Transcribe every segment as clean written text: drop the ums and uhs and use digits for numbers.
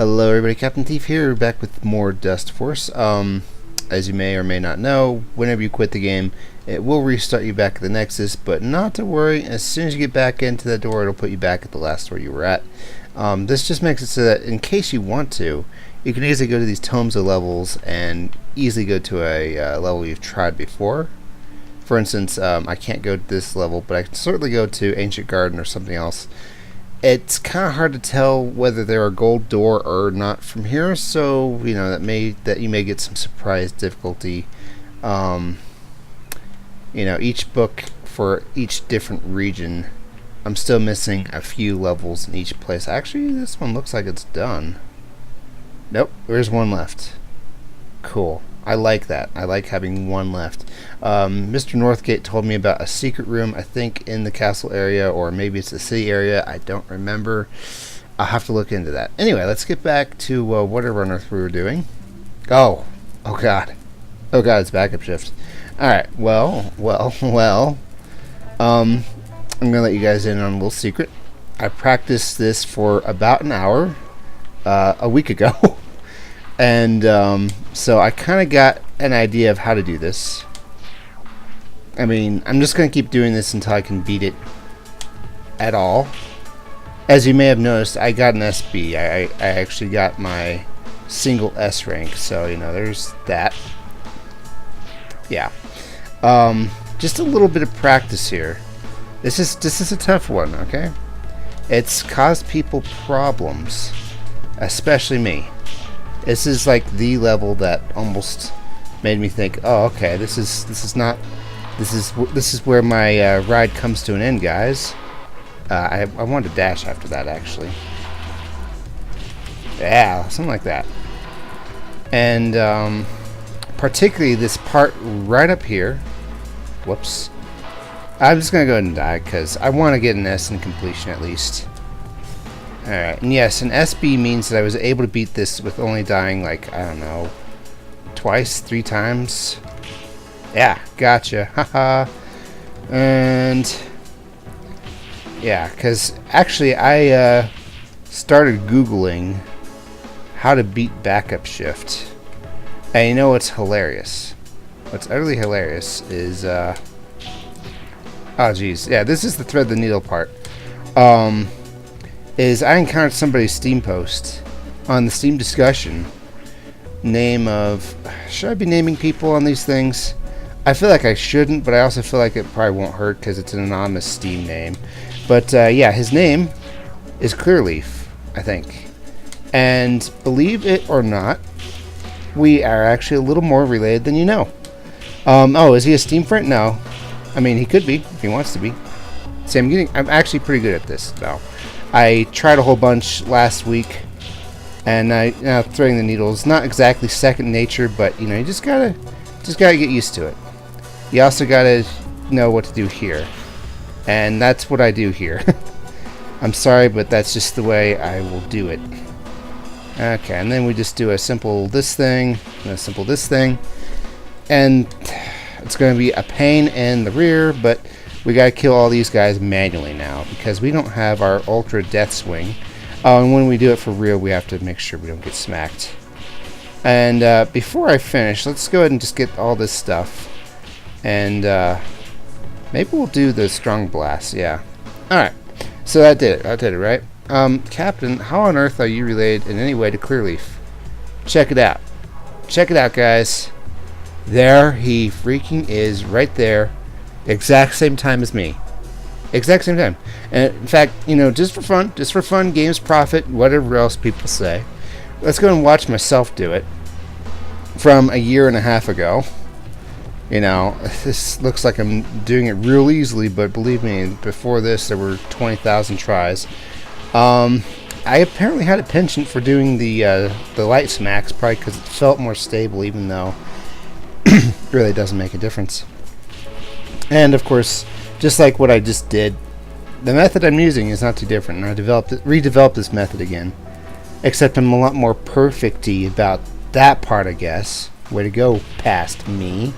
Hello everybody, Captain Thief here, back with more Dustforce. As you may or may not know, whenever you quit the game, it will restart you back at the Nexus, but not to worry, as soon as you get back into the door, it'll put you back at the last door you were at. This just makes it so that in case you want to, you can easily go to these tomes of levels and easily go to a level you've tried before. For instance, I can't go to this level, but I can certainly go to Ancient Garden or something else. It's kind of hard to tell whether they're a gold door or not from here, so you know that you may get some surprise difficulty. You know, each book for each different region. I'm still missing a few levels in each place. Actually, this one looks like it's done. Nope, there's one left. Cool. I like that. I like having one left. Mr. Northgate told me about a secret room, I think in the castle area, or maybe it's the city area. I don't remember. I'll have to look into that. Anyway, let's get back to whatever on earth we were doing. Oh God. Oh God, it's backup shift. Alright, well. I'm going to let you guys in on a little secret. I practiced this for about an hour a week ago. And so I kind of got an idea of how to do this. I mean, I'm just going to keep doing this until I can beat it at all. As you may have noticed, I got an SB. I actually got my single S rank. So, you know, there's that. Yeah. Just a little bit of practice here. This is a tough one, okay? It's caused people problems. Especially me. This is like the level that almost made me think, oh, okay, this is where my ride comes to an end, guys. I wanted to dash after that, actually. Yeah, something like that. And particularly this part right up here. Whoops. I'm just gonna go ahead and die because I want to get an S in completion at least. Alright, and yes, an SB means that I was able to beat this with only dying, like, I don't know, twice, 3 times. Yeah, gotcha, haha. And, yeah, because actually I started Googling how to beat backup shift. And you know what's hilarious? What's utterly hilarious is, oh geez, yeah, this is the thread the needle part. Is I encountered somebody's Steam post on the Steam discussion. Name of... Should I be naming people on these things? I feel like I shouldn't, but I also feel like it probably won't hurt because it's an anonymous Steam name. But yeah, his name is Clearleaf, I think. And believe it or not, we are actually a little more related than you know. Oh, is he a Steam friend? No. I mean, he could be if he wants to be. See, I'm actually pretty good at this, though. I tried a whole bunch last week, and now threading the needle is not exactly second nature, but you know, you just gotta get used to it. You also gotta know what to do here, and that's what I do here. I'm sorry, but that's just the way I will do it. Okay, and then we just do a simple this thing, and a simple this thing, and it's going to be a pain in the rear, but we gotta kill all these guys manually now because we don't have our ultra death swing. And when we do it for real, we have to make sure we don't get smacked. And before I finish, let's go ahead and just get all this stuff. And maybe we'll do the strong blast. Yeah. All right. So that did it. I did it, right? Captain, how on earth are you related in any way to Clearleaf? Check it out. Check it out, guys. There he freaking is, right there. Exact same time as me. Exact same time. And in fact, you know, just for fun, games profit, whatever else people say. Let's go and watch myself do it. From a year and a half ago. You know, this looks like I'm doing it real easily, but believe me, before this there were 20,000 tries. I apparently had a penchant for doing the light smacks, probably because it felt more stable, even though it really doesn't make a difference. And of course, just like what I just did, the method I'm using is not too different. And I redeveloped this method again. Except I'm a lot more perfect-y about that part, I guess. Way to go, past me.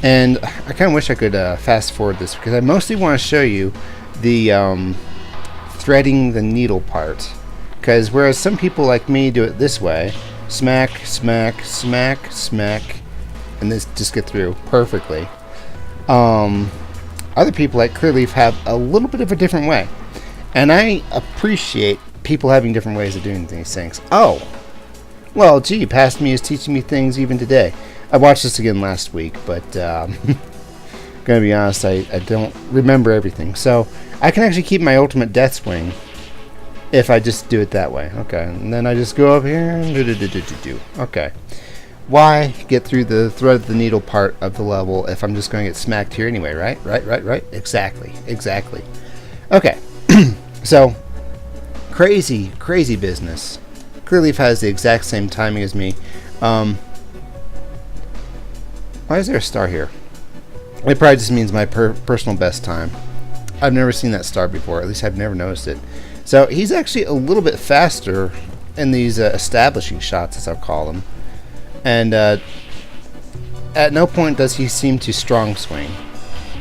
And I kind of wish I could fast forward this because I mostly want to show you the threading the needle part. Because whereas some people like me do it this way, smack, smack, smack, smack, and this just get through perfectly. Other people like Clearleaf have a little bit of a different way. And I appreciate people having different ways of doing these things. Oh, well, gee, Past Me is teaching me things even today. I watched this again last week, but gonna be honest, I don't remember everything. So I can actually keep my ultimate death swing if I just do it that way. Okay, and then I just go up here and do. Okay. Why get through the thread of the needle part of the level if I'm just going to get smacked here anyway, right? Right. Exactly. Okay. So, crazy business. Clearleaf has the exact same timing as me. Why is there a star here? It probably just means my personal best time. I've never seen that star before. At least I've never noticed it. So, he's actually a little bit faster in these establishing shots, as I'll call them. And at no point does he seem to strong swing.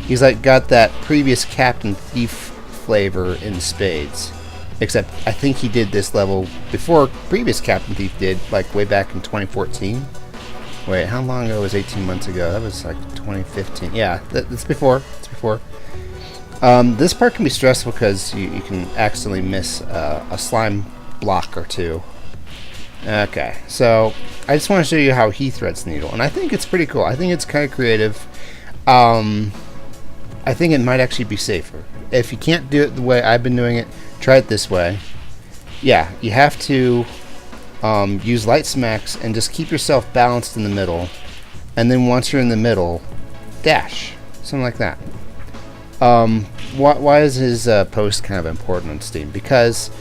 He's like got that previous Captain Thief flavor in spades. Except I think he did this level before previous Captain Thief did, like way back in 2014. Wait, how long ago was 18 months ago? That was like 2015. Yeah, that's before. It's before. This part can be stressful because you can accidentally miss a slime block or two. Okay, so I just want to show you how he threads the needle, and I think it's pretty cool. I think it's kind of creative. I think it might actually be safer. If you can't do it the way I've been doing it, try it this way. Yeah, you have to use light smacks and just keep yourself balanced in the middle, and then once you're in the middle, dash. Something like that. Why is his post kind of important on Steam? Because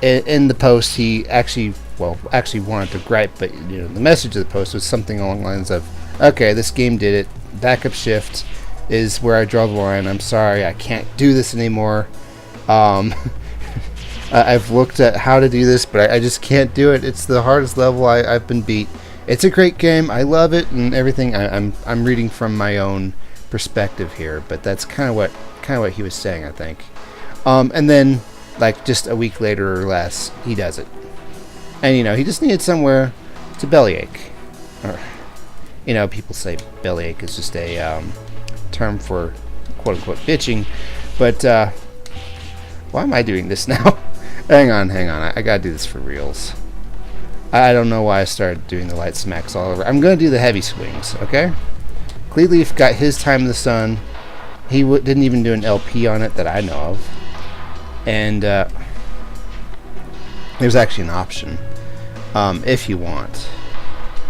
in the post he actually wanted to gripe, but the message of the post was something along the lines of, okay, this game did it, backup shift is where I draw the line, I'm sorry, I can't do this anymore. I've looked at how to do this, but I just can't do it. It's the hardest level I've been beat. It's a great game, I love it and everything. I'm reading from my own perspective here, but that's kind of what he was saying, I think. And then like just a week later or less, he does it. And he just needed somewhere to bellyache. Or, people say bellyache is just a term for quote-unquote bitching. But, why am I doing this now? hang on. I gotta do this for reals. I don't know why I started doing the light smacks all over. I'm gonna do the heavy swings, okay? Clearleaf got his time in the sun. He didn't even do an LP on it that I know of. And, there's actually an option. If you want,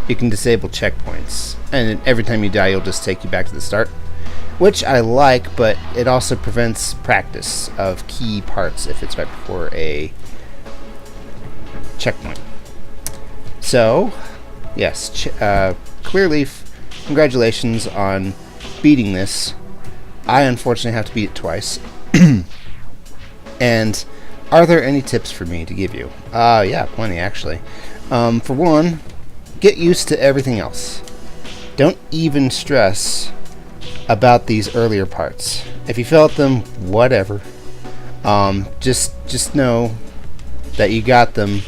you can disable checkpoints, and every time you die, it'll just take you back to the start, which I like, but it also prevents practice of key parts if it's right before a checkpoint. So, yes, Clearleaf, congratulations on beating this. I unfortunately have to beat it twice. And are there any tips for me to give you? Yeah, plenty actually. For one, get used to everything else. Don't even stress about these earlier parts. If you fail at them, whatever. Just know that you got them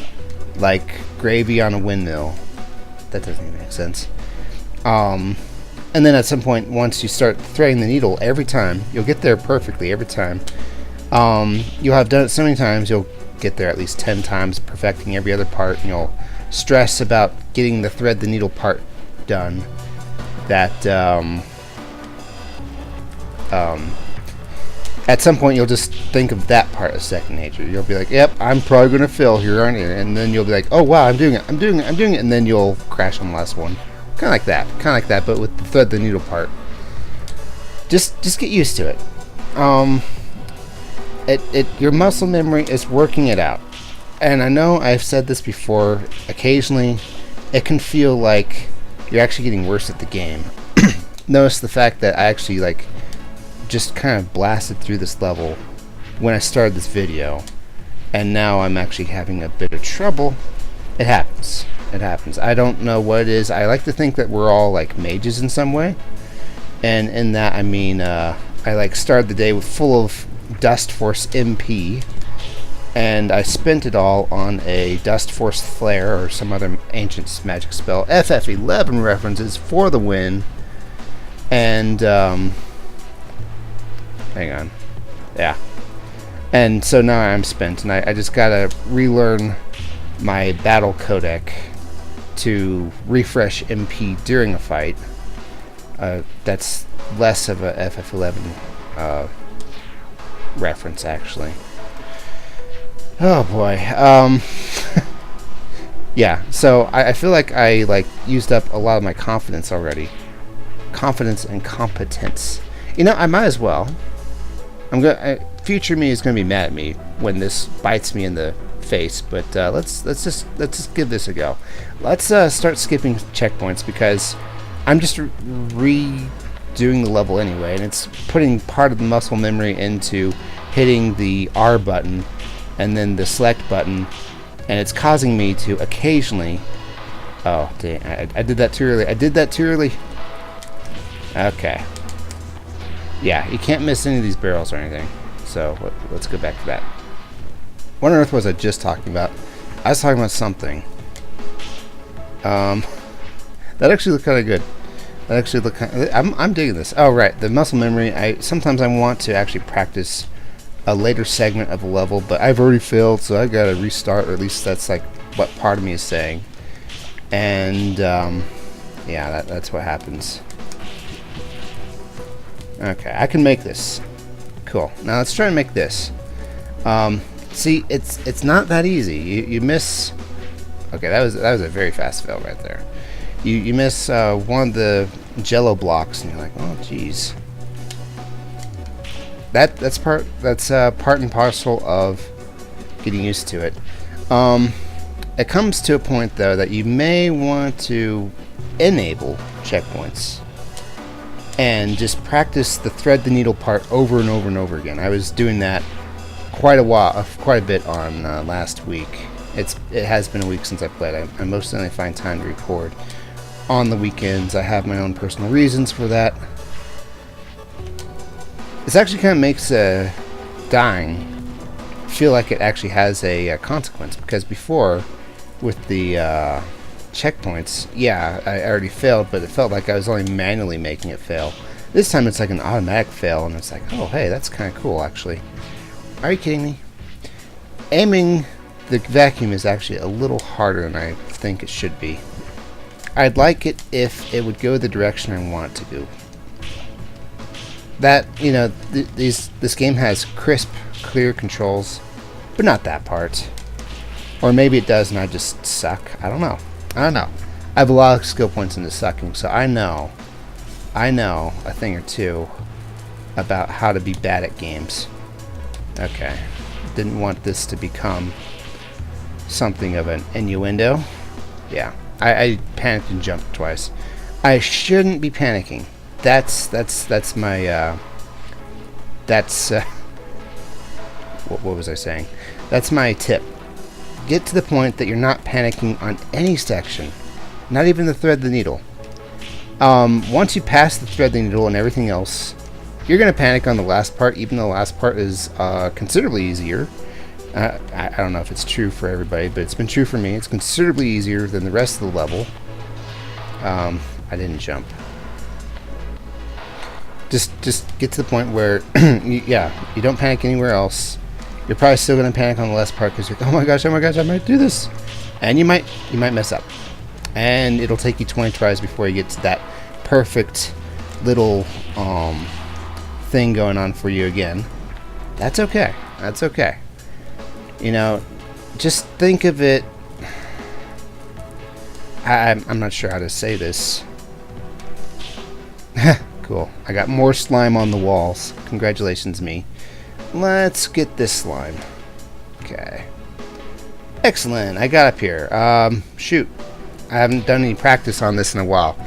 like gravy on a windmill. That doesn't even make sense. And then at some point, once you start threading the needle every time, you'll get there perfectly every time. You'll have done it so many times, you'll get there at least 10 times, perfecting every other part, and you'll stress about getting the thread the needle part done. That, at some point you'll just think of that part as second nature. You'll be like, yep, I'm probably going to fail here, aren't you? And then you'll be like, oh wow, I'm doing it, and then you'll crash on the last one. Kind of like that, but with the thread the needle part. Just get used to it. Your muscle memory is working it out. And I know I've said this before, occasionally it can feel like you're actually getting worse at the game. Notice the fact that I actually just kind of blasted through this level when I started this video, and now I'm actually having a bit of trouble. It happens. I don't know what it is. I like to think that we're all like mages in some way, and in that I mean I started the day full of Dustforce MP, and I spent it all on a Dustforce Flare or some other ancient magic spell. FF11 references for the win. And hang on, yeah. And so now I'm spent, and I just gotta relearn my battle codec to refresh MP during a fight. That's less of a FF11 reference, actually. Oh boy. Yeah. So I feel like I used up a lot of my confidence already. Confidence and competence. You know, I might as well. Future me is gonna be mad at me when this bites me in the face, but let's just give this a go. Let's start skipping checkpoints because I'm just redoing the level anyway, and it's putting part of the muscle memory into hitting the R button and then the select button, and it's causing me to occasionally. Oh dang! I did that too early. I did that too early. Okay. Yeah, you can't miss any of these barrels or anything. So let's go back to that. What on earth was I just talking about? I was talking about something. That actually looked kind of good. That actually looked kind of, I'm digging this. Oh right, the muscle memory. Sometimes I want to actually practice a later segment of a level, but I've already failed, so I gotta restart, or at least that's like what part of me is saying. And yeah, that's what happens. Okay, I can make this. Cool. Now let's try and make this. See, it's not that easy. You miss. Okay, that was a very fast fail right there. You miss one of the Jello blocks, and you're like, oh, geez. That's part and parcel of getting used to it. It comes to a point though that you may want to enable checkpoints and just practice the thread the needle part over and over and over again. I was doing that quite a bit on last week. It has been a week since I played. I most only find time to record on the weekends. I have my own personal reasons for that. This actually kind of makes dying feel like it actually has a consequence, because before with the checkpoints, yeah, I already failed, but it felt like I was only manually making it fail. This time it's like an automatic fail, and it's like, oh hey, that's kind of cool actually. Are you kidding me? Aiming the vacuum is actually a little harder than I think it should be. I'd like it if it would go the direction I want it to go. That, you know, this game has crisp, clear controls, but not that part. Or maybe it does and I just suck. I don't know. I have a lot of skill points into sucking, so I know a thing or two about how to be bad at games. Okay. Didn't want this to become something of an innuendo. Yeah. I panicked and jumped twice. I shouldn't be panicking. That's my what was I saying? That's my tip. Get to the point that you're not panicking on any section, not even the thread the needle. Once you pass the thread the needle and everything else, you're gonna panic on the last part, even though the last part is considerably easier. I don't know if it's true for everybody, but it's been true for me. It's considerably easier than the rest of the level. I didn't jump. Just get to the point where, you don't panic anywhere else. You're probably still going to panic on the last part because you're like, oh my gosh, I might do this. And you might mess up. And it'll take you 20 tries before you get to that perfect little thing going on for you again. That's okay. That's okay. You know, just think of it. I'm not sure how to say this. Cool. I got more slime on the walls. Congratulations, me. Let's get this slime. Okay. Excellent. I got up here. Shoot. I haven't done any practice on this in a while.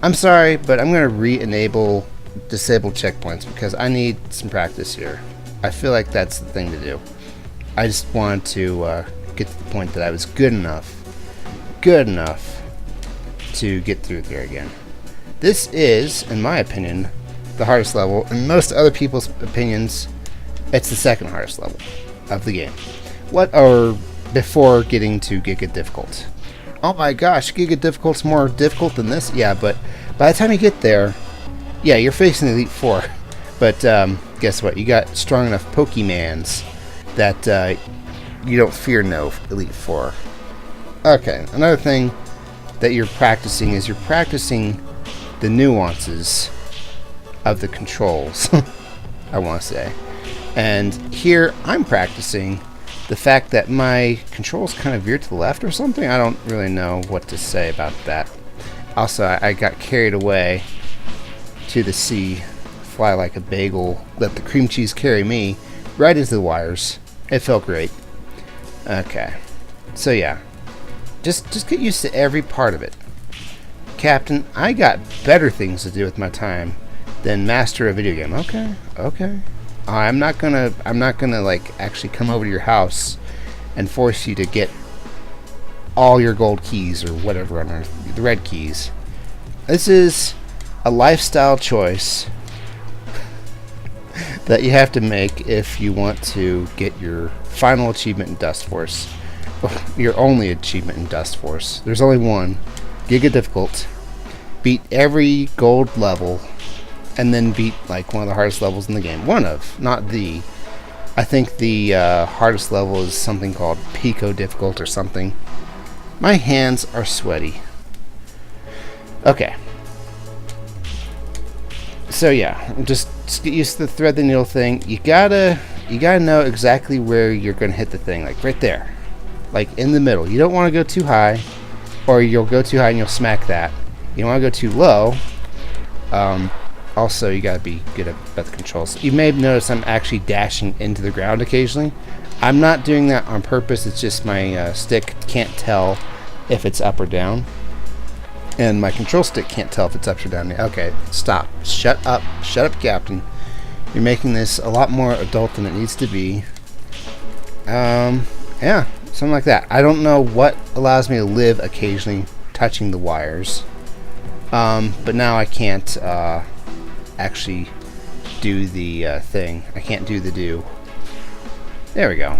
I'm sorry, but I'm going to re-enable disable checkpoints because I need some practice here. I feel like that's the thing to do. I just wanted to get to the point that I was good enough to get through there again. This is, in my opinion, the hardest level. In most other people's opinions, it's the second hardest level of the game. what are before getting to Giga Difficult. Oh my gosh, Giga Difficult's more difficult than this? Yeah, but by the time you get there, yeah, you're facing the Elite Four. But guess what? You got strong enough Pokemans that you don't fear no Elite Four. Okay, another thing that you're practicing is you're practicing the nuances of the controls, I want to say. And here I'm practicing the fact that my controls kind of veer to the left or something. I don't really know what to say about that. Also, I got carried away to the sea, fly like a bagel, let the cream cheese carry me right into the wires. It felt great. Okay, so yeah, just get used to every part of it. Captain, I got better things to do with my time than master a video game. Okay. I'm not gonna like actually come over to your house and force you to get all your gold keys or whatever on earth, the red keys. This is a lifestyle choice that you have to make if you want to get your final achievement in Dustforce. Your only achievement in Dustforce. There's only one. Giga Difficult. Beat every gold level, and then beat like one of the hardest levels in the game. One of, not the. I think the hardest level is something called Pico Difficult or something. My hands are sweaty. Okay. So yeah, just get used to the thread the needle thing. You gotta know exactly where you're gonna hit the thing, like right there, like in the middle. You don't want to go too high, or you'll go too high and you'll smack that. You don't want to go too low. Also, you gotta be good at the controls. You may have noticed I'm actually dashing into the ground occasionally. I'm not doing that on purpose. It's just my stick can't tell if it's up or down. And my control stick can't tell if it's up or down. Okay, stop. Shut up, Captain. You're making this a lot more adult than it needs to be. Yeah, something like that. I don't know what allows me to live occasionally touching the wires. But now I can't actually do the thing. I can't do the do. There we go.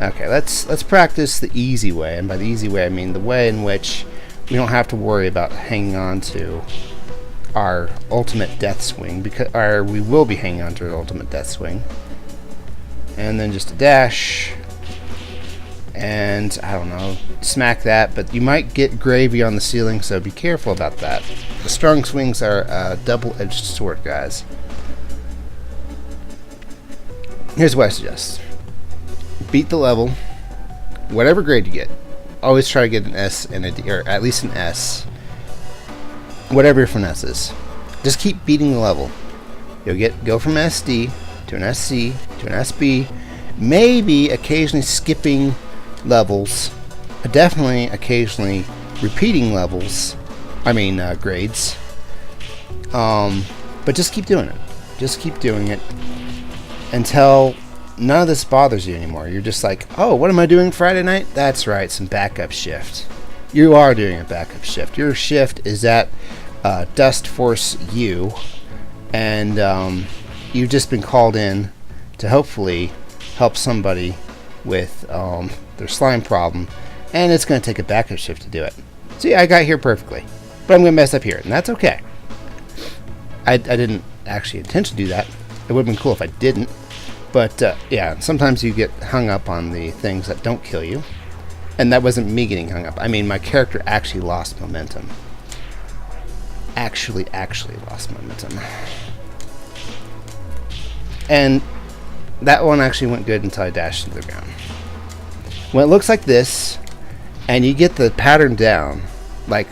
Okay, let's practice the easy way, and by the easy way I mean the way in which we don't have to worry about hanging on to our ultimate death swing, because we will be hanging on to our ultimate death swing. And then just a dash, and I don't know, smack that, but you might get gravy on the ceiling, so be careful about that. The strong swings are a double-edged sword, guys. Here's what I suggest. Beat the level, whatever grade you get. Always try to get an S and a D, or at least an S. Whatever your finesse is. Just keep beating the level. You'll go from an SD to an SC to an SB. Maybe occasionally skipping levels. Definitely occasionally repeating levels. I mean grades. But just keep doing it. Just keep doing it until none of this bothers you anymore. You're just like, oh, what am I doing Friday night? That's right, some backup shift. You are doing a backup shift. Your shift is at Dustforce U, and you've just been called in to hopefully help somebody with their slime problem, and it's going to take a backup shift to do it. See, I got here perfectly, but I'm going to mess up here, and that's okay. I didn't actually intend to do that. It would have been cool if I didn't. But, yeah, sometimes you get hung up on the things that don't kill you. And that wasn't me getting hung up. I mean, my character actually lost momentum. Actually lost momentum. And that one actually went good until I dashed into the ground. When it looks like this, and you get the pattern down, like,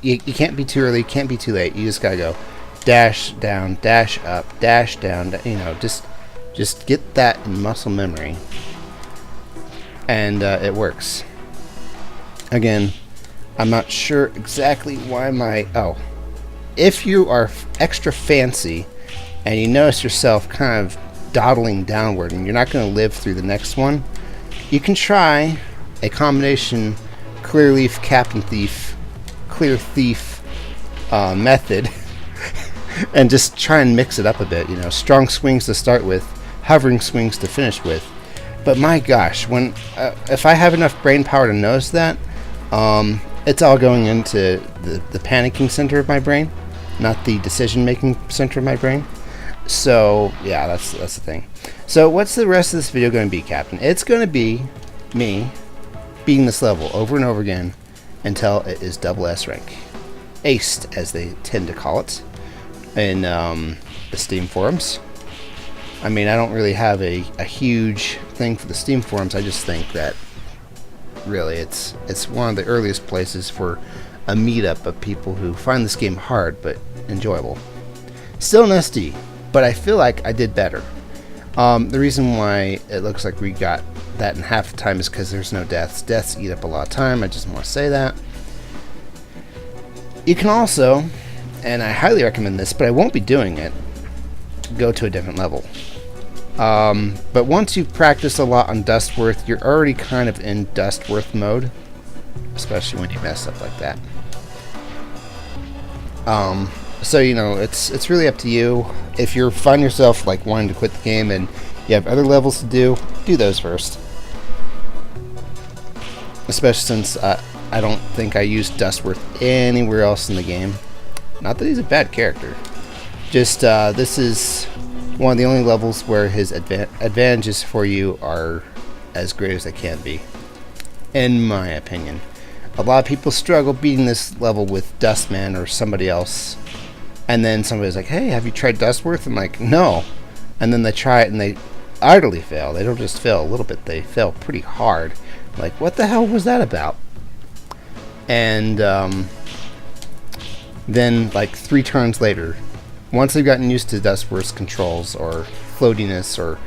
you can't be too early, can't be too late. You just gotta go dash down, dash up, dash down, you know, just get that in muscle memory, and it works. Again, I'm not sure exactly why if you are extra fancy and you notice yourself kind of dawdling downward and you're not going to live through the next one, you can try a combination Clear Leaf Captain Thief, Clear Thief method and just try and mix it up a bit. You know, strong swings to start with, hovering swings to finish with, But my gosh, when if I have enough brain power to notice that, it's all going into the panicking center of my brain, not the decision-making center of my brain. So yeah, that's the thing. So what's the rest of this video going to be, Captain? It's going to be me beating this level over and over again until it is double S rank. Aced, as they tend to call it in the Steam forums. I mean, I don't really have a huge thing for the Steam forums. I just think that really it's one of the earliest places for a meetup of people who find this game hard but enjoyable. Still an SD, but I feel like I did better. The reason why it looks like we got that in half the time is because there's no deaths. Deaths eat up a lot of time. I just want to say that. You can also, and I highly recommend this, but I won't be doing it, go to a different level. But once you've practiced a lot on Dustforce, you're already kind of in Dustforce mode, especially when you mess up like that. So you know, it's really up to you. If you find yourself like wanting to quit the game and you have other levels to do those first. Especially since I don't think I used Dustforce anywhere else in the game. Not that he's a bad character. Just this is one of the only levels where his advantages for you are as great as they can be, in my opinion. A lot of people struggle beating this level with Dustman or somebody else, and then somebody's like, hey, have you tried Dustforce? I'm like, no. And then they try it and they utterly fail. They don't just fail a little bit, they fail pretty hard. Like, what the hell was that about? And then like 3 turns later, once they've gotten used to Dustforce controls or floatiness or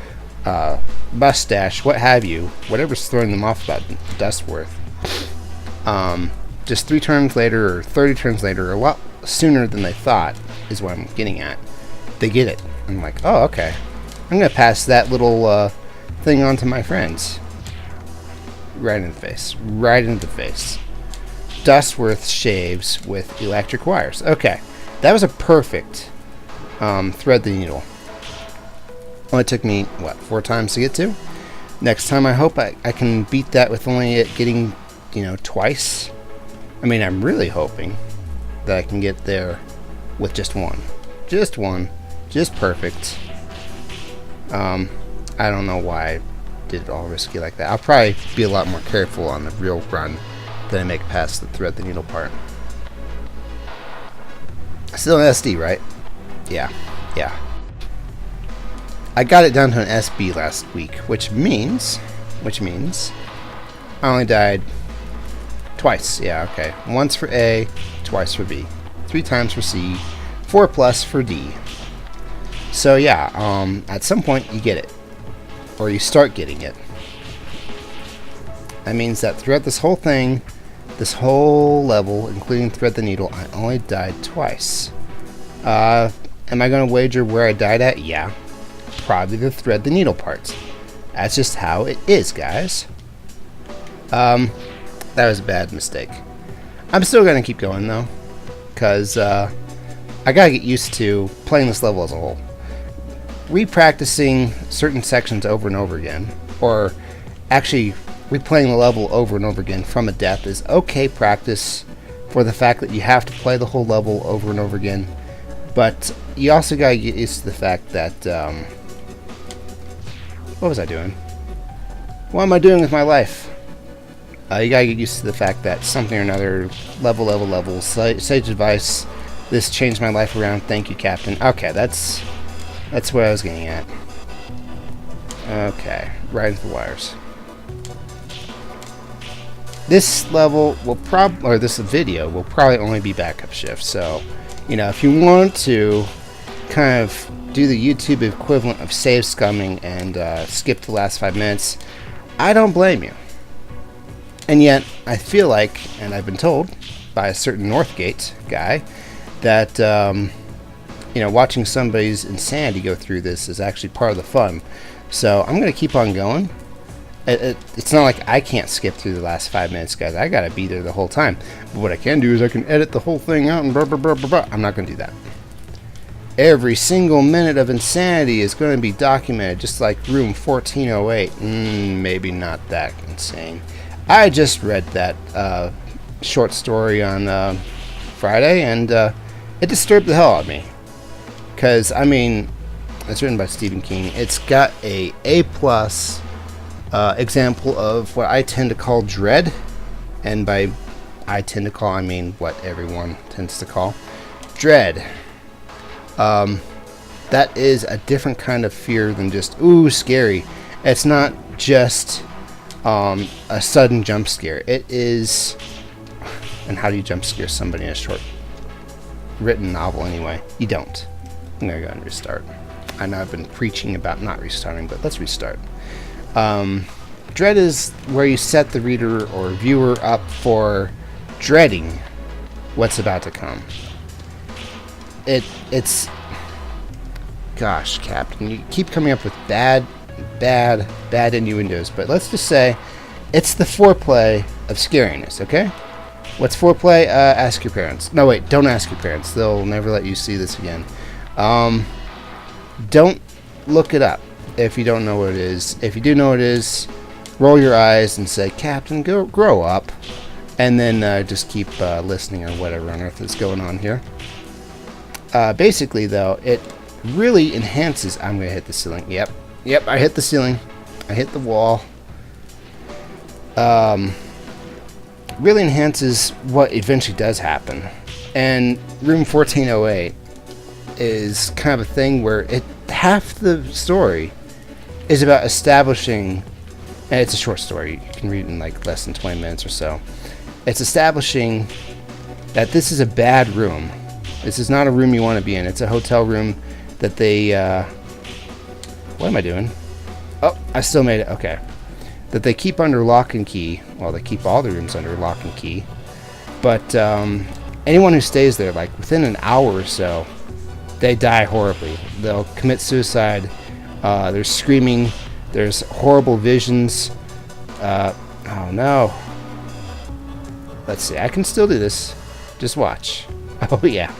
mustache, what have you, whatever's throwing them off about Dustforce, just 3 turns later or 30 turns later, a lot sooner than they thought is what I'm getting at. They get it. I'm like, oh, okay. I'm going to pass that little thing on to my friends. Right in the face. Right in the face. Dustforce shaves with electric wires. Okay. That was a perfect thread the needle. Only took me, what, 4 times to get to? Next time I hope I can beat that with only it getting, you know, twice. I mean, I'm really hoping that I can get there with just one. Just one. Just perfect. I don't know why I did it all risky like that. I'll probably be a lot more careful on the real run than I make past the thread the needle part. Still an SD, right? Yeah. I got it down to an SB last week, which means I only died twice. Yeah, okay. Once for A, twice for B. 3 times for C, 4 plus for D. So yeah, at some point you get it. Or you start getting it. That means that throughout this whole thing, this whole level, including Thread the Needle, I only died twice. Am I going to wager where I died at? Yeah. Probably the Thread the Needle parts. That's just how it is, guys. That was a bad mistake. I'm still going to keep going, though. Because, I got to get used to playing this level as a whole. Repracticing certain sections over and over again, or actually replaying the level over and over again from a death is okay practice for the fact that you have to play the whole level over and over again. But you also gotta get used to the fact that, what was I doing? What am I doing with my life? You gotta get used to the fact that something or another, level, sage advice, this changed my life around, thank you, Captain. Okay, that's what I was getting at. Okay, right into the wires. This level will or this video will probably only be backup shift, so, you know, if you want to kind of do the YouTube equivalent of save scumming and skip the last 5 minutes, I don't blame you. And yet, I feel like, and I've been told by a certain Northgate guy, that, you know, watching somebody's insanity go through this is actually part of the fun. So I'm going to keep on going. It's not like I can't skip through the last 5 minutes, guys. I got to be there the whole time. But what I can do is I can edit the whole thing out and blah, blah, blah, blah, blah. I'm not going to do that. every single minute of insanity is going to be documented, just like room 1408. Maybe not that insane. I just read that short story on Friday, and it disturbed the hell out of me. Because, I mean, it's written by Stephen King. It's got a A-plus example of what I tend to call dread. And by I tend to call, I mean what everyone tends to call dread. That is a different kind of fear than just, ooh, scary. It's not just a sudden jump scare. It is... And how do you jump scare somebody in a short written novel anyway? You don't. I'm going to go and restart. I know I've been preaching about not restarting, but let's restart. Dread is where you set the reader or viewer up for dreading what's about to come. It's... Gosh, Captain, you keep coming up with bad innuendos, but let's just say it's the foreplay of scariness, okay? What's foreplay? Ask your parents. No, wait, don't ask your parents. They'll never let you see this again. Don't look it up if you don't know what it is. If you do know what it is, roll your eyes and say, Captain, grow up. And then just keep listening or whatever on earth is going on here. Basically, though, it really enhances... I'm going to hit the ceiling. Yep, I hit the ceiling. I hit the wall. Really enhances what eventually does happen. And room 1408 is kind of a thing where half the story is about establishing, and it's a short story, you can read it in like less than 20 minutes or so. It's establishing that this is a bad room. This is not a room you want to be in. It's a hotel room that they what am I doing? Oh, I still made it. Okay. That they keep under lock and key. Well, they keep all the rooms under lock and key. But anyone who stays there, like within an hour or so, they die horribly. They'll commit suicide. There's screaming. There's horrible visions. Oh no. Let's see. I can still do this. Just watch. Oh yeah.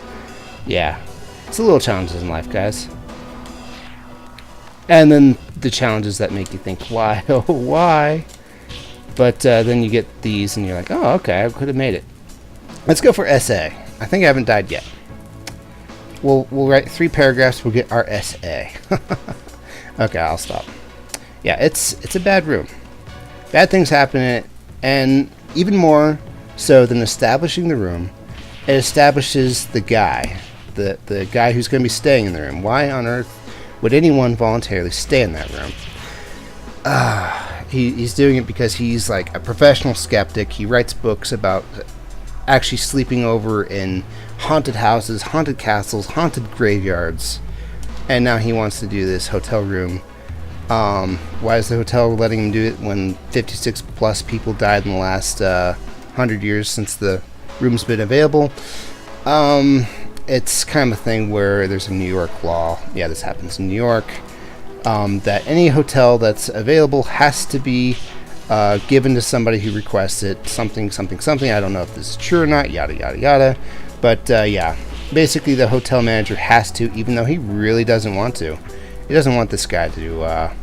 Yeah. It's a little challenges in life, guys. And then the challenges that make you think, why? Oh, why? But then you get these and you're like, oh, okay, I could have made it. Let's go for SA. I think I haven't died yet. We'll write 3 paragraphs. We'll get our SA. Okay, I'll stop. Yeah, it's a bad room. Bad things happen in it. And even more so than establishing the room, it establishes the guy. The guy who's going to be staying in the room. Why on earth would anyone voluntarily stay in that room? He's doing it because he's like a professional skeptic. He writes books about actually sleeping over in haunted houses, haunted castles, haunted graveyards. And now he wants to do this hotel room. Why is the hotel letting him do it when 56 plus people died in the last 100 years since the room's been available? It's kind of a thing where there's a New York law. Yeah, this happens in New York. That any hotel that's available has to be given to somebody who requests it. Something. I don't know if this is true or not. Yada, yada, yada. But, yeah. Basically, the hotel manager has to, even though he really doesn't want to. He doesn't want this guy to,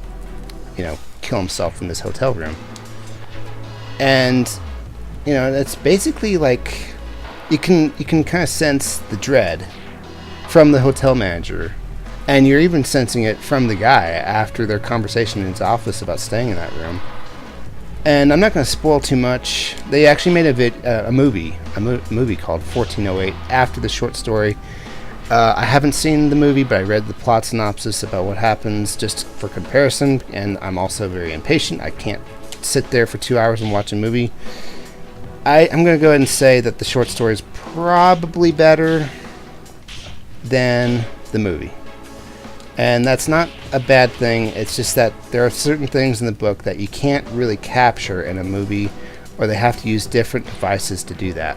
kill himself in this hotel room. And, it's basically like... You can kind of sense the dread from the hotel manager, and you're even sensing it from the guy after their conversation in his office about staying in that room. And I'm not going to spoil too much. They actually made a movie called 1408 after the short story. I haven't seen the movie, but I read the plot synopsis about what happens just for comparison, and I'm also very impatient. I can't sit there for 2 hours and watch a movie. I'm going to go ahead and say that the short story is probably better than the movie. And that's not a bad thing. It's just that there are certain things in the book that you can't really capture in a movie, or they have to use different devices to do that.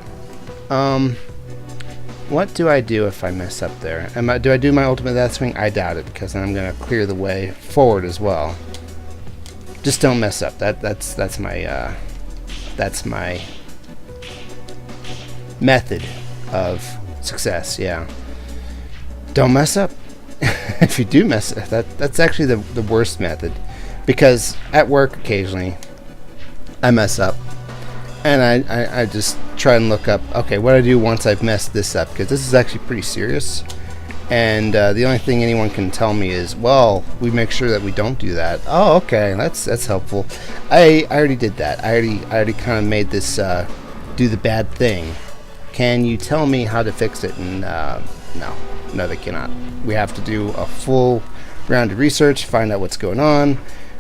What do I do if I mess up there? Do I do my ultimate death swing? I doubt it, because then I'm going to clear the way forward as well. Just don't mess up. That's my method of success. Yeah. don't mess up. If you do mess up, that's actually the worst method, because at work occasionally I mess up, and I just try and look up, okay, what do I do once I've messed this up, because this is actually pretty serious. And the only thing anyone can tell me is, well, we make sure that we don't do that. Oh, okay, that's helpful. I already did that. I already kind of made this do the bad thing. Can you tell me how to fix it? And no, they cannot. We have to do a full round of research, find out what's going on,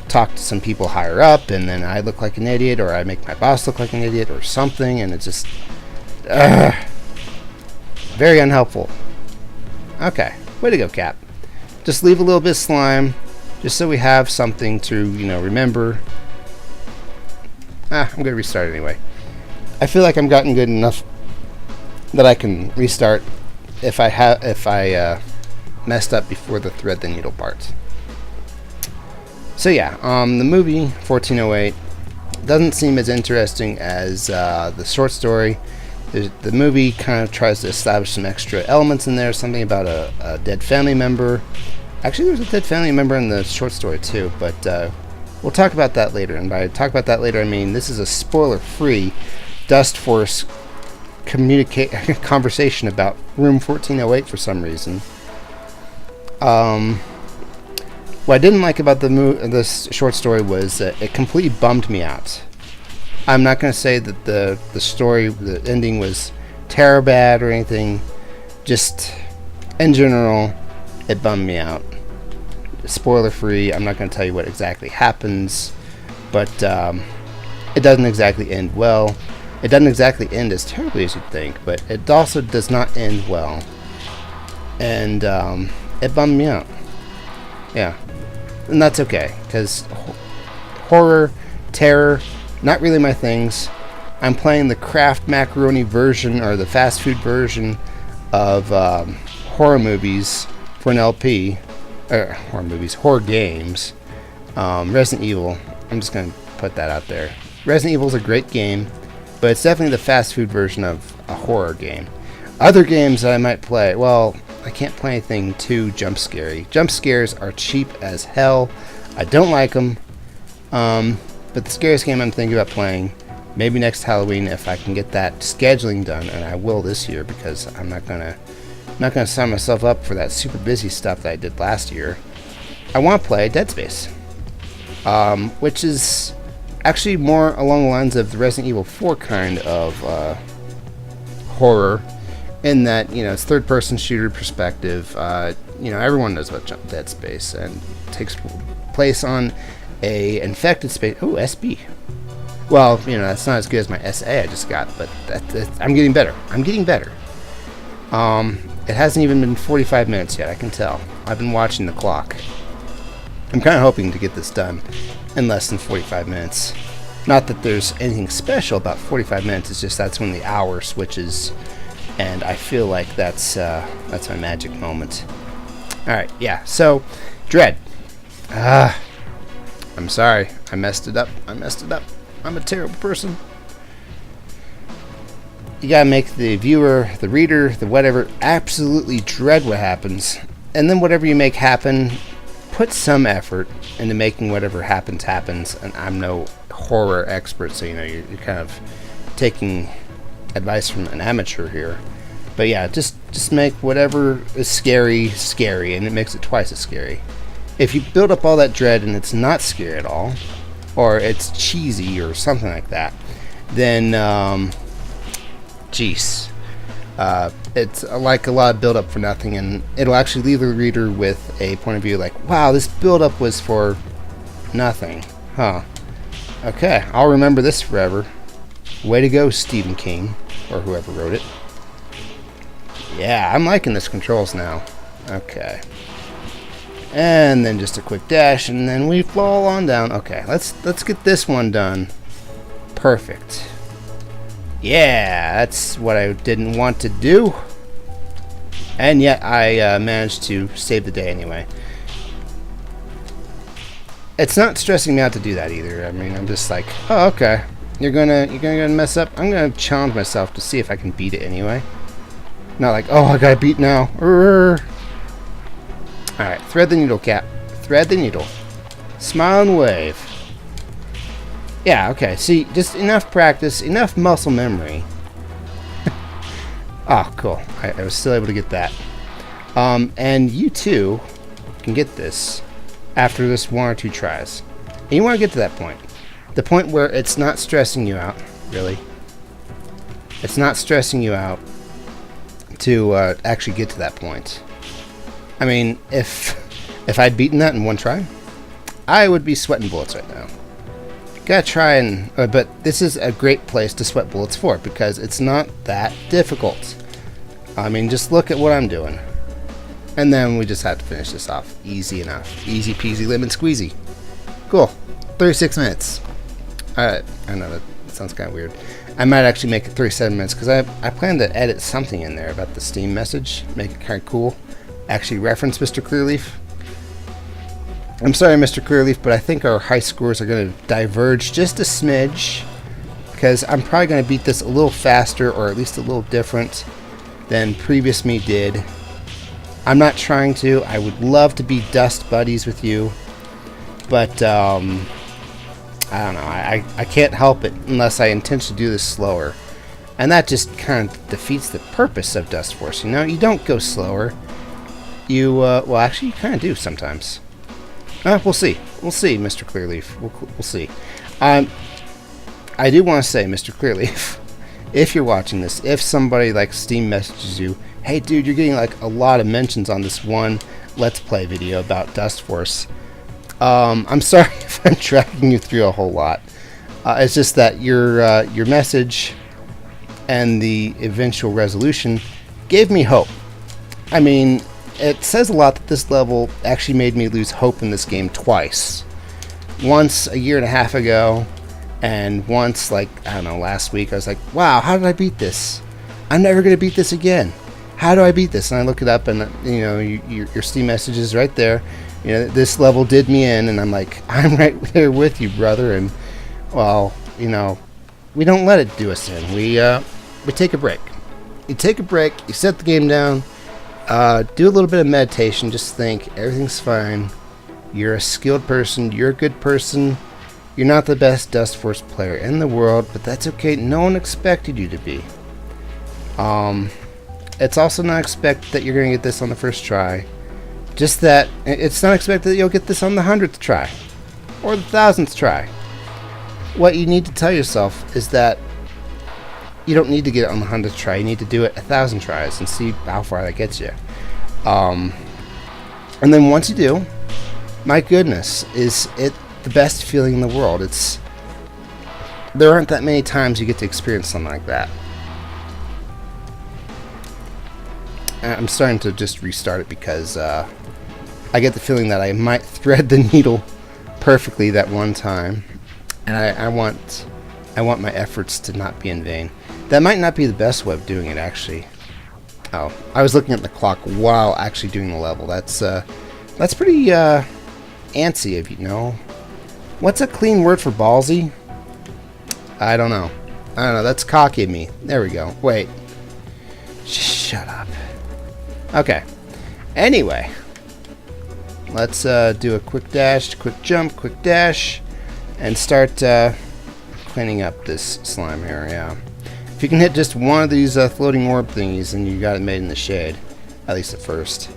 talk to some people higher up, and then I look like an idiot, or I make my boss look like an idiot, or something, and it's just very unhelpful. Okay, way to go, Cap. Just leave a little bit of slime, just so we have something to, remember. I'm gonna restart anyway. I feel like I'm gotten good enough that I can restart if I messed up before the thread the needle part. So yeah, the movie 1408 doesn't seem as interesting as the short story. The movie kind of tries to establish some extra elements in there, something about a dead family member. Actually, there's a dead family member in the short story too, but we'll talk about that later. And by talk about that later, I mean this is a spoiler-free Dustforce conversation about room 1408 for some reason. What I didn't like about this short story was it completely bummed me out. I'm not going to say that the story, the ending was terrible bad or anything. Just in general, it bummed me out. Spoiler free. I'm not going to tell you what exactly happens, but it doesn't exactly end well. It doesn't exactly end as terribly as you'd think, but it also does not end well. And it bummed me out. Yeah. And that's okay, because horror, terror, not really my things. I'm playing the Kraft Macaroni version, or the fast food version of horror movies for an LP. Horror games. Resident Evil. I'm just going to put that out there. Resident Evil is a great game, but it's definitely the fast food version of a horror game. Other games that I might play, well, I can't play anything too jump scary. Jump scares are cheap as hell. I don't like them. But the scariest game I'm thinking about playing, maybe next Halloween if I can get that scheduling done, and I will this year because I'm not gonna sign myself up for that super busy stuff that I did last year. I want to play Dead Space, which is actually more along the lines of the Resident Evil 4 kind of horror, in that it's third-person shooter perspective. Everyone knows about Dead Space, and it takes place on a infected space. Oh, SB. Well, that's not as good as my SA I just got, but I'm getting better. It hasn't even been 45 minutes yet, I can tell. I've been watching the clock. I'm kind of hoping to get this done in less than 45 minutes. Not that there's anything special about 45 minutes, it's just that's when the hour switches, and I feel like that's my magic moment. Alright, yeah, so, Dread. I'm sorry. I messed it up. I'm a terrible person. You gotta make the viewer, the reader, the whatever, absolutely dread what happens. And then whatever you make happen, put some effort into making whatever happens. And I'm no horror expert, so you're kind of taking advice from an amateur here. But yeah, just make whatever is scary, and it makes it twice as scary. If you build up all that dread and it's not scary at all, or it's cheesy or something like that, then, it's like a lot of build-up for nothing, and it'll actually leave the reader with a point of view like, wow, this build-up was for nothing. Huh. Okay, I'll remember this forever. Way to go, Stephen King, or whoever wrote it. Yeah, I'm liking this controls now. Okay. And then just a quick dash, and then we fall on down. Okay, let's get this one done. Perfect. Yeah, that's what I didn't want to do. And yet I managed to save the day anyway. It's not stressing me out to do that either. I mean, I'm just like, oh, okay. You're gonna mess up. I'm gonna challenge myself to see if I can beat it anyway. Not like, oh, I gotta beat now. Alright, thread the needle, Cap. Thread the needle. Smile and wave. Yeah, okay. See, just enough practice, enough muscle memory. Oh, cool. I was still able to get that. And you too can get this after this 1 or 2 tries. And you want to get to that point. The point where it's not stressing you out, really. It's not stressing you out to actually get to that point. I mean, if I'd beaten that in 1 try, I would be sweating bullets right now. Gotta try and... but this is a great place to sweat bullets for, because it's not that difficult. I mean, just look at what I'm doing. And then we just have to finish this off. Easy enough. Easy peasy lemon squeezy. Cool. 36 minutes. Alright, I know that sounds kind of weird. I might actually make it 37 minutes, because I plan to edit something in there about the Steam message. Make it kind of cool. Actually reference Mr. Clearleaf. I'm sorry, Mr. Clearleaf, but I think our high scores are going to diverge just a smidge, because I'm probably going to beat this a little faster, or at least a little different than previous me did. I'm not trying to. I would love to be dust buddies with you, but I don't know. I can't help it unless I intentionally do this slower, and that just kind of defeats the purpose of Dustforce. You know, you don't go slower. You well, actually, you kind of do sometimes. We'll see. We'll see, Mr. Clearleaf. We'll see. I do want to say, Mr. Clearleaf, if you're watching this, if somebody like Steam messages you, hey dude, you're getting like a lot of mentions on this one Let's Play video about Dustforce. I'm sorry if I'm dragging you through a whole lot. It's just that your message and the eventual resolution gave me hope. I mean, it says a lot that this level actually made me lose hope in this game twice. Once a year and a half ago, and once, like, I don't know, last week. I was like, wow, how did I beat this? I'm never going to beat this again. How do I beat this? And I look it up, and, you know, your Steam message is right there. You know, this level did me in, and I'm like, I'm right there with you, brother. And, well, you know, we don't let it do us in. We take a break. You take a break, you set the game down, do a little bit of meditation, just think, everything's fine. You're a skilled person, you're a good person. You're not the best Dustforce player in the world, but that's okay. No one expected you to be. It's also not expected that you're going to get this on the first try. Just that it's not expected that you'll get this on the 100th try or the 1000th try. What you need to tell yourself is that you don't need to get it on the 100th try. You need to do it 1,000 tries and see how far that gets you. And then once you do, my goodness, is it the best feeling in the world. There aren't that many times you get to experience something like that. I'm starting to just restart it because I get the feeling that I might thread the needle perfectly that one time, and I want my efforts to not be in vain. That might not be the best way of doing it, actually. Oh, I was looking at the clock while actually doing the level. That's pretty antsy of you, know. What's a clean word for ballsy? I don't know. That's cocky of me. There we go. Wait. Shut up. Okay. Anyway. Let's do a quick dash, quick jump, quick dash, and start cleaning up this slime here, yeah. If you can hit just one of these floating orb thingies, then you got it made in the shade. At least at first.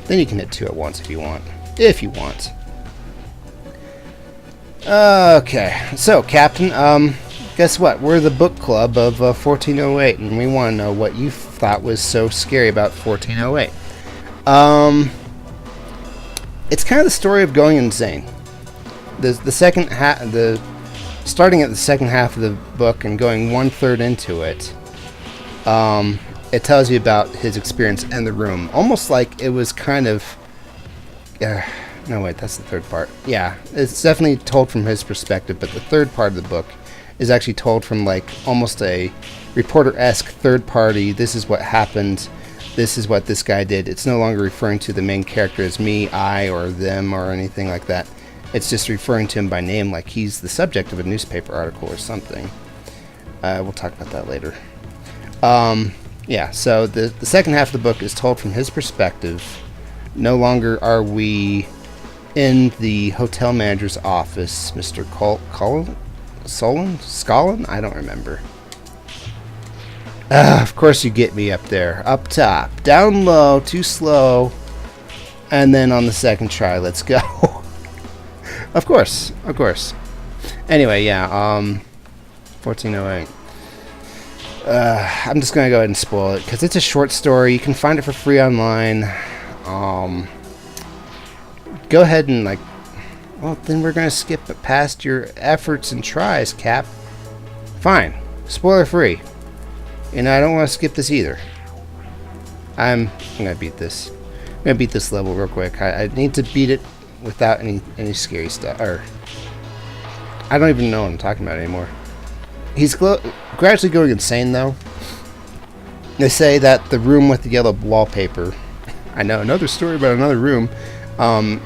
Then you can hit 2 at once if you want. If you want. Okay, so Captain, guess what? We're the book club of 1408, and we want to know what you thought was so scary about 1408. It's kind of the story of going insane. The second half, starting at the second half of the book and going 1/3 into it, it tells you about his experience in the room, almost like it was kind of. No, wait, that's the third part. Yeah, it's definitely told from his perspective, but the third part of the book is actually told from, like, almost a reporter-esque third party. This is what happened. This is what this guy did. It's no longer referring to the main character as me, I, or them, or anything like that. It's just referring to him by name, like he's the subject of a newspaper article or something. We'll talk about that later. Yeah, so the second half of the book is told from his perspective. No longer are we in the hotel manager's office, Mr. Scollin? I don't remember. Of course you get me up there. Up top. Down low. Too slow. And then on the second try, let's go. Of course. Of course. Anyway, yeah. 1408. I'm just going to go ahead and spoil it, because it's a short story. You can find it for free online. Go ahead and, like... Well, then we're going to skip past your efforts and tries, Cap. Fine. Spoiler free. You know, I don't want to skip this either. I'm going to beat this. I'm going to beat this level real quick. I need to beat it without any scary stuff. Or, I don't even know what I'm talking about anymore. He's gradually going insane, though. They say that the room with the yellow wallpaper... I know, another story about another room...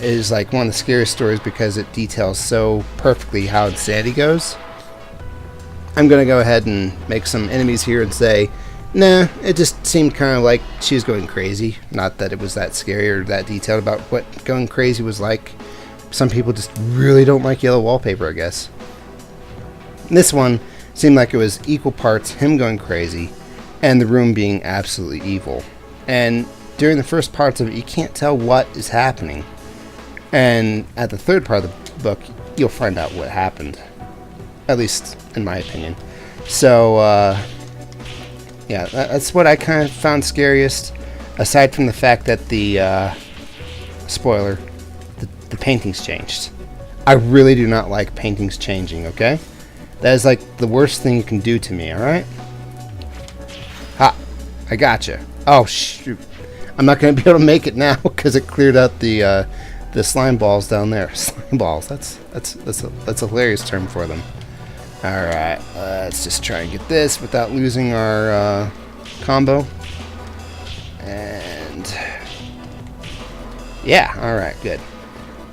is like one of the scariest stories because it details so perfectly how insanity goes. I'm going to go ahead and make some enemies here and say, nah, it just seemed kind of like she was going crazy. Not that it was that scary or that detailed about what going crazy was like. Some people just really don't like yellow wallpaper, I guess. This one seemed like it was equal parts him going crazy and the room being absolutely evil. And during the first parts of it, you can't tell what is happening. And at the third part of the book, you'll find out what happened. At least, in my opinion. So, yeah, that's what I kind of found scariest. Aside from the fact that the, spoiler, the paintings changed. I really do not like paintings changing, okay? That is like the worst thing you can do to me, alright? Ha! I gotcha. Oh, shoot. I'm not going to be able to make it now because it cleared out the slime balls down there. Slime balls. That's a hilarious term for them. All right, let's just try and get this without losing our combo. And yeah, all right, good.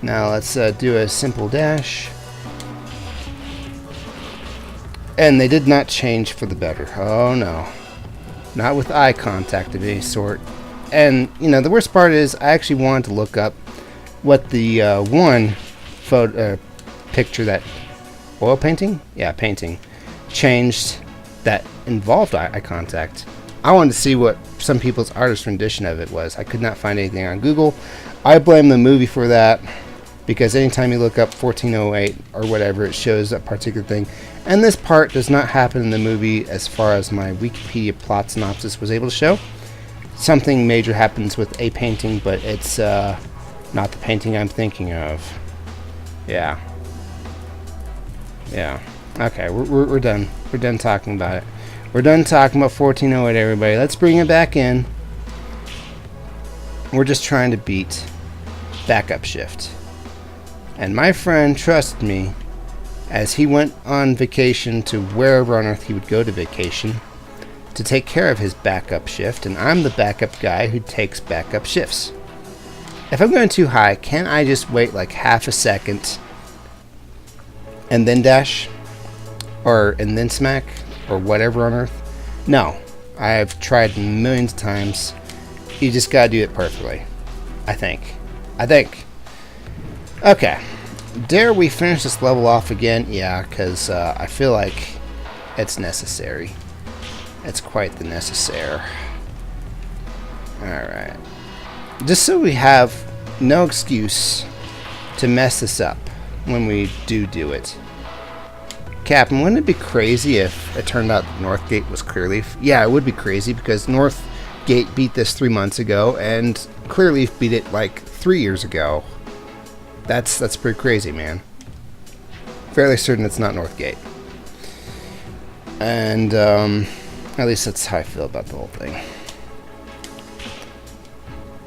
Now let's do a simple dash. And they did not change for the better. Oh no, not with eye contact of any sort. And, you know, the worst part is I actually wanted to look up what the one picture that oil painting? Yeah, painting. Changed that involved eye contact. I wanted to see what some people's artist rendition of it was. I could not find anything on Google. I blame the movie for that, because anytime you look up 1408 or whatever, it shows a particular thing. And this part does not happen in the movie as far as my Wikipedia plot synopsis was able to show. Something major happens with a painting, but it's not the painting I'm thinking of. Yeah. Yeah. Okay, we're done. We're done talking about it. We're done talking about 1408, everybody. Let's bring it back in. We're just trying to beat backup shift. And my friend trusted me as he went on vacation to wherever on earth he would go to vacation to take care of his backup shift, and I'm the backup guy who takes backup shifts. If I'm going too high, can't I just wait like half a second and then dash? And then smack? Or whatever on earth? No. I've tried millions of times. You just gotta do it perfectly. I think. Okay. Dare we finish this level off again? Yeah, because I feel like it's necessary. It's quite the necessaire. Alright. Just so we have no excuse to mess this up when we do it. Captain, wouldn't it be crazy if it turned out Northgate was Clearleaf? Yeah, it would be crazy because Northgate beat this 3 months ago and Clearleaf beat it like 3 years ago. That's pretty crazy, man. Fairly certain it's not Northgate. And at least that's how I feel about the whole thing.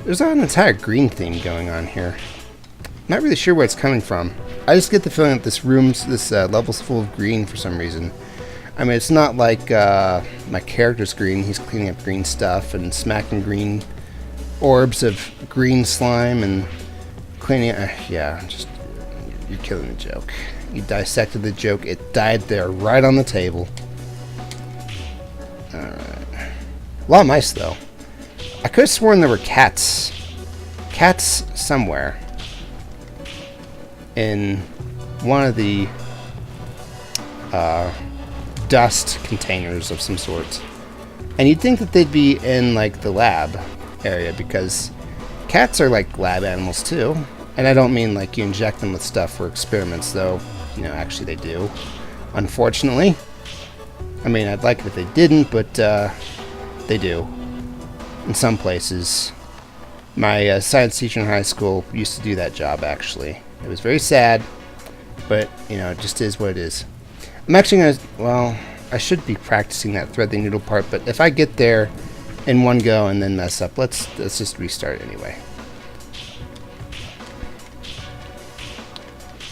There's an entire green theme going on here. Not really sure where it's coming from. I just get the feeling that this level's full of green for some reason. I mean, it's not like my character's green. He's cleaning up green stuff and smacking green orbs of green slime and cleaning. Yeah, just you're killing the joke. You dissected the joke. It died there, right on the table. All right. A lot of mice, though. I could have sworn there were cats Cat's somewhere in one of the dust containers of some sort. And you'd think that they'd be in like the lab area, because cats are like lab animals too. And I don't mean like you inject them with stuff for experiments, though, you know, actually they do, unfortunately. I mean, I'd like it if they didn't, but they do in some places. My science teacher in high school used to do that job, actually. It was very sad, but, you know, it just is what it is. I'm actually going to, well, I should be practicing that thread the needle part, but if I get there in one go and then mess up, let's just restart anyway.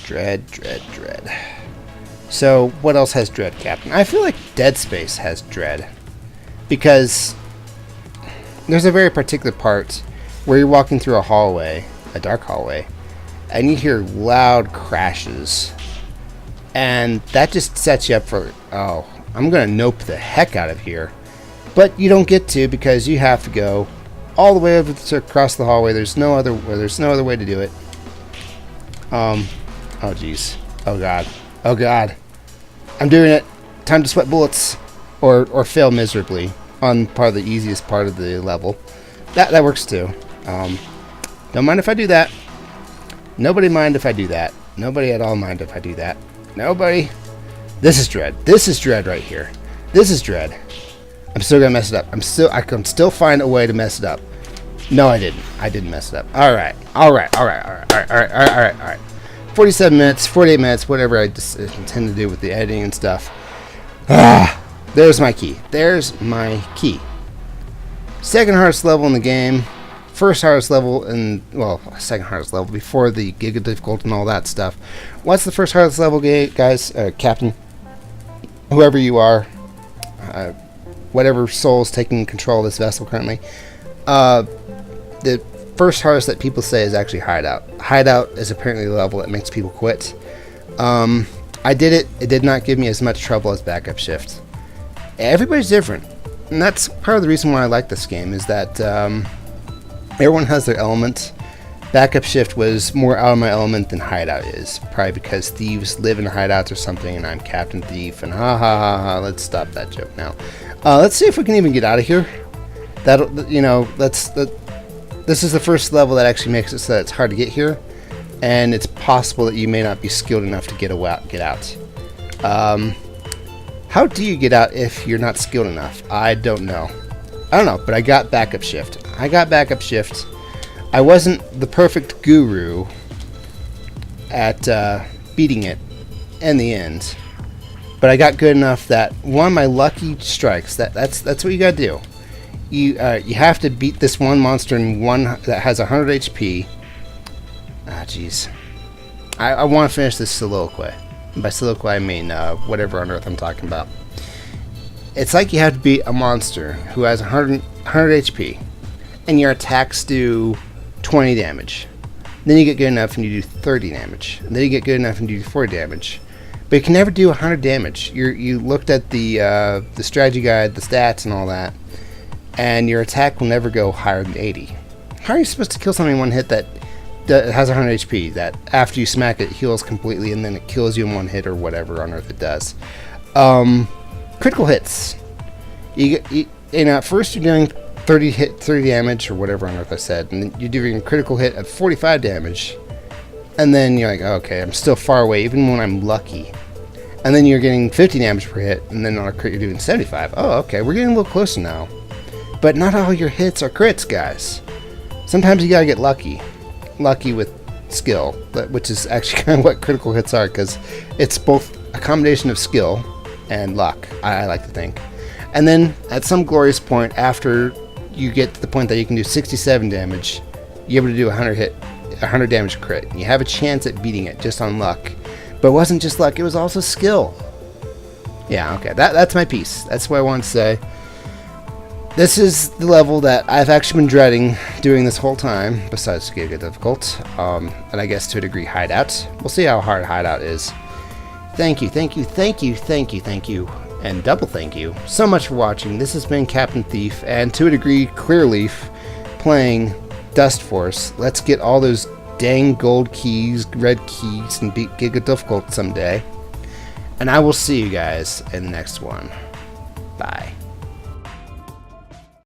Dread. So, what else has dread, Captain? I feel like Dead Space has dread, because there's a very particular part where you're walking through a hallway, a dark hallway, and you hear loud crashes. And that just sets you up for, oh, I'm going to nope the heck out of here. But you don't get to, because you have to go all the way over to across the hallway. There's no other way to do it. Oh jeez. Oh god. I'm doing it. Time to sweat bullets, or fail miserably on part of the easiest part of the level. That works too. Don't mind if I do that. Nobody mind if I do that. Nobody at all mind if I do that. Nobody. This is dread. This is dread right here. This is dread. I'm still gonna mess it up. I can still find a way to mess it up. No, I didn't. I didn't mess it up. All right. 47 minutes, 48 minutes, whatever I just intend to do with the editing and stuff. There's my key. There's my key. Second hardest level in the game. First hardest level in, well, second hardest level before the Giga difficult and all that stuff. What's the first hardest level, guys? Captain, whoever you are, whatever soul's taking control of this vessel currently. The first hardest that people say is actually Hideout. Hideout is apparently the level that makes people quit. I did it. It did not give me as much trouble as Backup Shift. Everybody's different. And that's part of the reason why I like this game, is that everyone has their element. Backup Shift was more out of my element than Hideout is. Probably because thieves live in hideouts or something, and I'm Captain Thief, and let's stop that joke now. Let's see if we can even get out of here. That'll, you know, this is the first level that actually makes it so that it's hard to get here, and it's possible that you may not be skilled enough to get out. How do you get out if you're not skilled enough? I don't know, but I got Backup Shift. I wasn't the perfect guru at beating it in the end, but I got good enough that one of my lucky strikes. That's what you gotta do. You have to beat this one monster in one that has 100 HP. Jeez. I want to finish this soliloquy. By soliloquy, I mean whatever on earth I'm talking about. It's like you have to beat a monster who has 100 HP, and your attacks do 20 damage. Then you get good enough and you do 30 damage. And then you get good enough and you do 40 damage. But you can never do 100 damage. You looked at the strategy guide, the stats, and all that, and your attack will never go higher than 80. How are you supposed to kill something in one hit that has 100 HP, that after you smack it heals completely and then it kills you in one hit, or whatever on earth it does? Critical hits. At first you're doing 30 damage, or whatever on earth I said, and then you're doing a critical hit of 45 damage, and then you're like, oh, okay, I'm still far away even when I'm lucky. And then you're getting 50 damage per hit, and then on a crit you're doing 75. Oh, okay, we're getting a little closer now. But not all your hits are crits, guys. Sometimes you gotta get lucky with skill, which is actually kind of what critical hits are, because it's both a combination of skill and luck, I like to think. And then at some glorious point, after you get to the point that you can do 67 damage, you're able to do 100 damage crit. And you have a chance at beating it just on luck. But it wasn't just luck, it was also skill. Yeah, okay, that's my piece. That's what I wanted to say. This is the level that I've actually been dreading doing this whole time, besides Giga Difficult, and I guess to a degree Hideout. We'll see how hard Hideout is. Thank you, and double thank you so much for watching. This has been Captain Thief, and to a degree Clearleaf, playing Dustforce. Let's get all those dang gold keys, red keys, and beat Giga Difficult someday. And I will see you guys in the next one. Bye.